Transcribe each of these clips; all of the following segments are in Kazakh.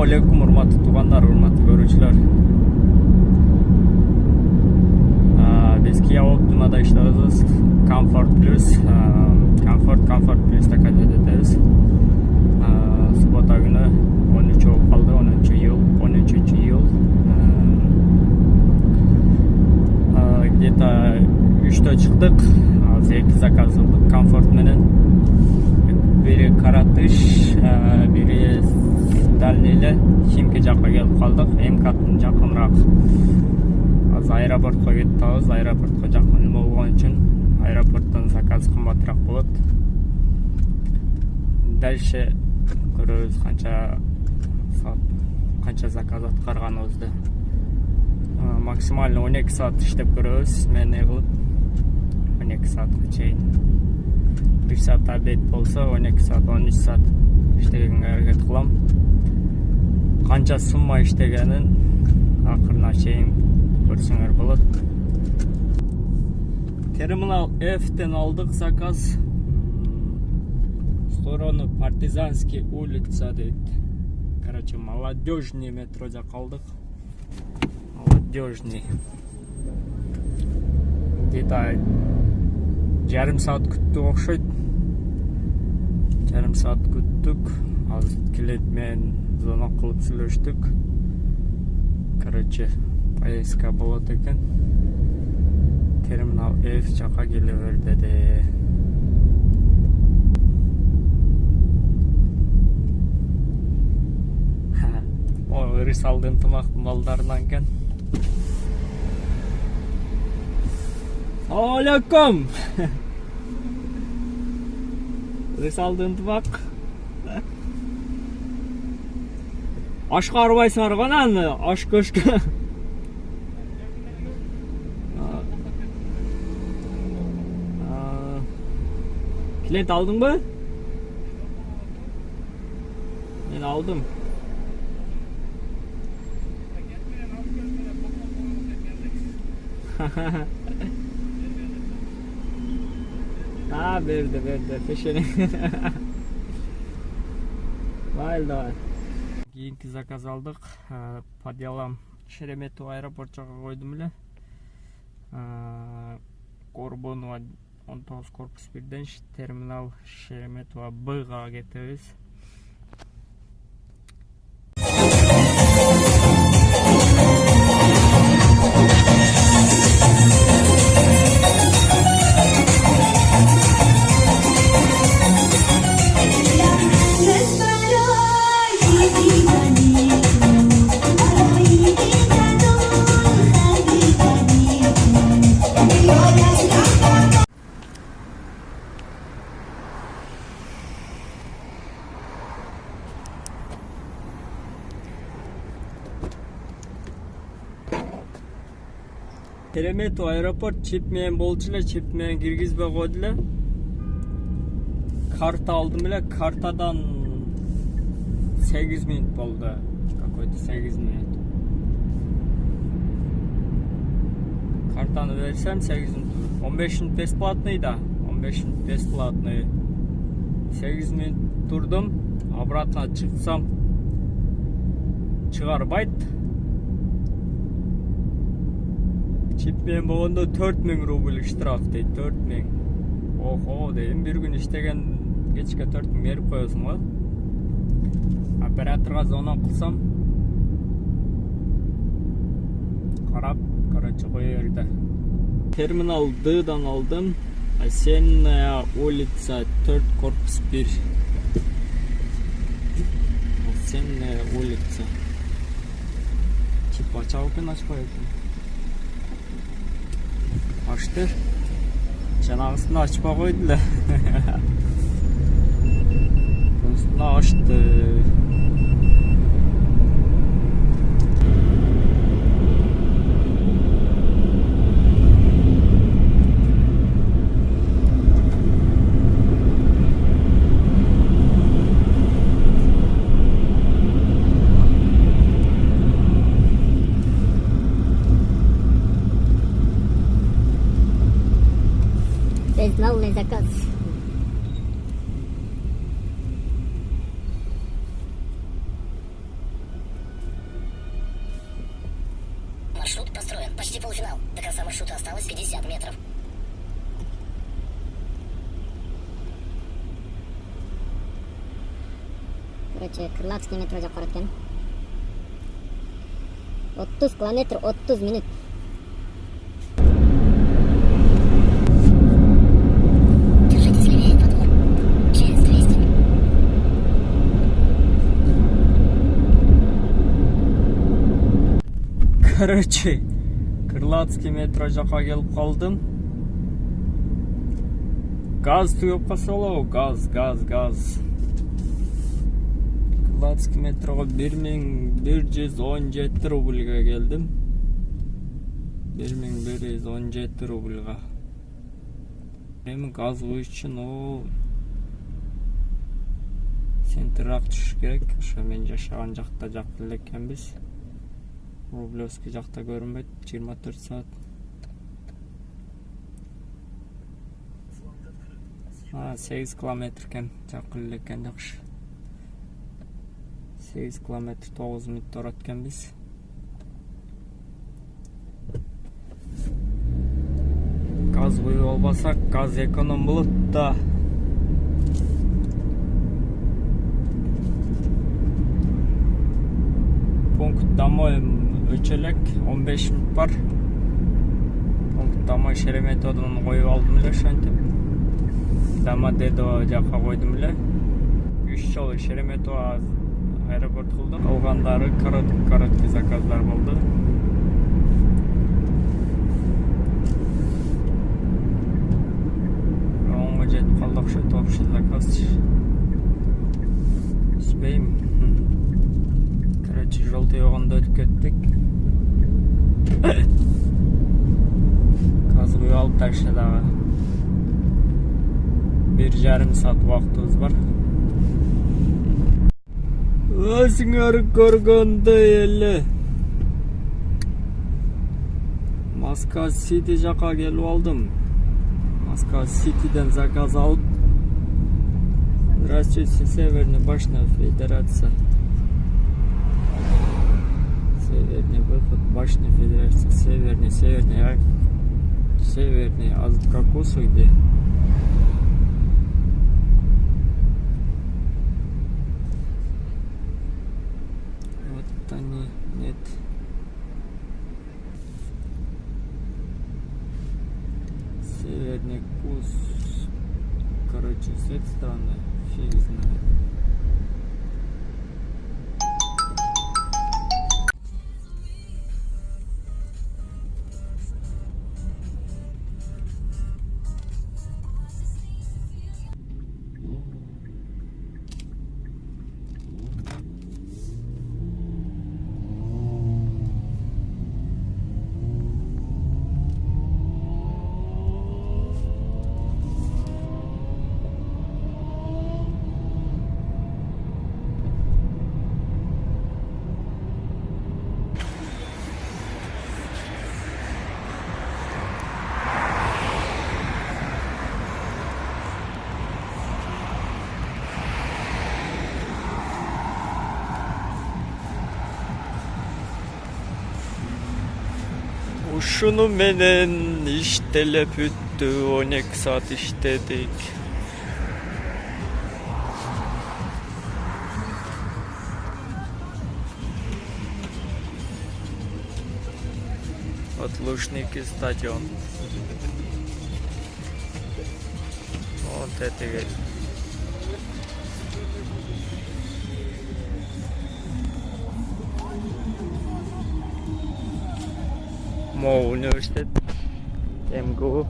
Assalamualaikum, урматтуу туугандар, урматтуу көрүүчүлөр. Биз Kia Optima'da иштебиз. Comfort Plus да кайта этебиз. Суббота күнү 13 калды, 13 iyul. Где-то 3-тө чыктык. Азыр 2 заказ кылдык Comfort менен. Бири Каратыш, бири Дальныйлы, Химки жакка келип калдык. МКаттын жакыныраак. Азыр аэропортко кетип атабыз. Аэропортко жакын болгон үчүн аэропорттон заказ кымбатыраак болот. Дальше көрөбүз канча заказ аткарганыбызды. Максимально 12 саат иштеп көрөбүз. Мен кылып 12 саатка чейин. 1 саат обед болсо 12 саат, 13 саат иштегенге аракет кылам. Канча сумма иштегенин акырына чейин көрсөңөр болот. Терминал F'тен алдык заказ. Сторону Партизанский улица дейт. Короче, Молодежный метрода калдык. Молодежный. Где-то жарым саат күттүк окшойт. Жарым саат күттүк. Азыр келет менен звонок кылып сүйлөштүк. Короче, поездка болот экен. Терминал F жака келе бер деди. Рисалды ынтымактын балдарынан экен. Алейкум. Рисалды ынтымак. Ашка арбайсыңар го аны, аш көшкө. Клиент алдыңбы? Мен алдым. Berdi. Peşine. Vay. Keyinki zakaz aldık. Подъялам Шереметово аэропорт жака койдум эле. Корбонова 19 корпус 1ден терминал Шереметово Б-га кетебиз. Шереметово аэропорт чип менен болчу эле, чип менен киргизбей койду эле. Карта алдым эле, картадан 8 минут болду. Какой-то 8 минут. Картаны берсем 8 минут. 15 минут бесплатный да. 15 минут бесплатный. 8 минут турдум. Обратно чыксам чыгарбайт. Чип менен болгондо 4000 рубль штраф дейт. 4000. Охо дейм, бир күн иштеген кечке 4000 берип коесуң го. Операторга звонок кылсам карап, короче, кое берди. Терминал Д'дан алдым. Осенняя улица 4 корпус 1. Осенняя улица. Чип ачабы экен, ачпайбы экен. Açtı. Çanağısını açma koydular. Üstüne açtı. Безналный заказ. Маршрут построен. Почти полуфинал. До конца маршрута осталось 50 метров. Короче, Крылатский метро жаққа бара екен. 30 километр, 30 минут. Держитесь левее, во двор. Через 200. Короче, Крылатский метро жаққа келіп қалдым. Газ тұйып қасалау, газ. Крылатский метроға 1117 рубльға келдім. 1117 рубльға. Мен газ құю үшін центррақ түш керек. Ошо мен жашаған жақта жақты элекенбиз. Рублевский жақта көрінбейді, 24 саат. 8 километр кен, жақын екен жақшы. 8 километр 9 минут тұрат кен біз. Газ құйып албасақ, газ эконом болот да. Пункт домой өчелек 15 минут бар. Пункт домой Шереметодон қойып алдым эле ошентип. Домодедово жаққа қойдым эле. 3 жолу Шереметова аэропорт кылдык. Калгандары короткий заказдар болду. Оңго жетип калды окшойт, общий заказ. Успейм. Короче, жол тыйганда өтүп кеттик. Газ куюп алып такшы дагы 1,5 саат убактыбыз бар. Өзүңөр көргөндөй эле Москва Сити жака келип алдым. Москва Ситиден заказ алып. Здравствуйте, Северная Башня Федерация. Северный выход, Башня Федерация. Северный, а в Кокосу где? Вот они, нет. Северный курс. Короче, с этой стороны фиг знает. Ушуну менен иштелеп бүттү, 12 саат иштедик. Вот Лужники стадион. Вот это ведь. МО университет, МГУ.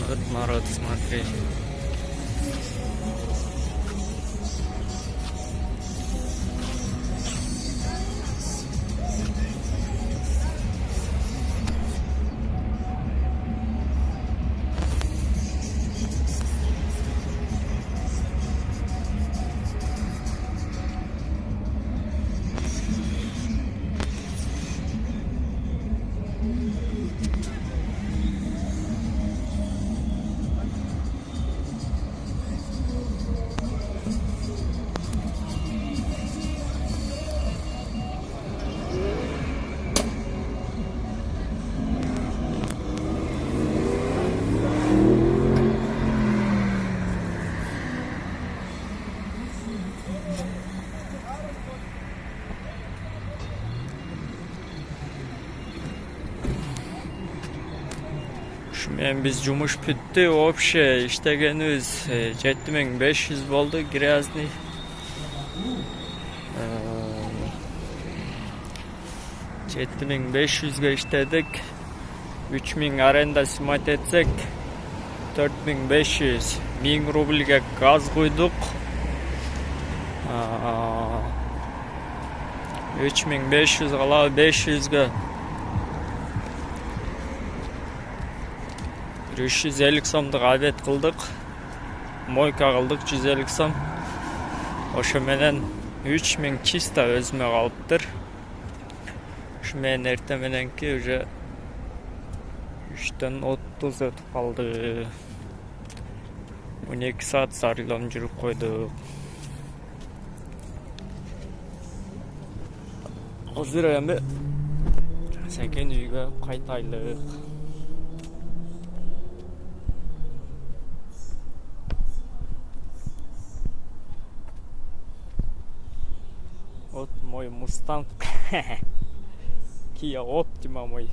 Вот народ, смотри. Biz jumush bitdi, вообще iştegenimiz 7500 boldu grazny. 7500 ga işledik. 3000 arenda smat etsek 4500, 1000 rublga gaz koyduk. 3500 kala 500 ga 350 сомдук абет кылдык. Мойка кылдык 150 сом. Ошо менен 3000 чисто өзүмө калыптыр. Ошо менен эртең мененки уже 3төн 30 өтүп калды. 12 саат сарылам жүрүп койдук. Азыр эми секен үйгө кайтайлык. Вот мой Мустанг. Kia Optima мой.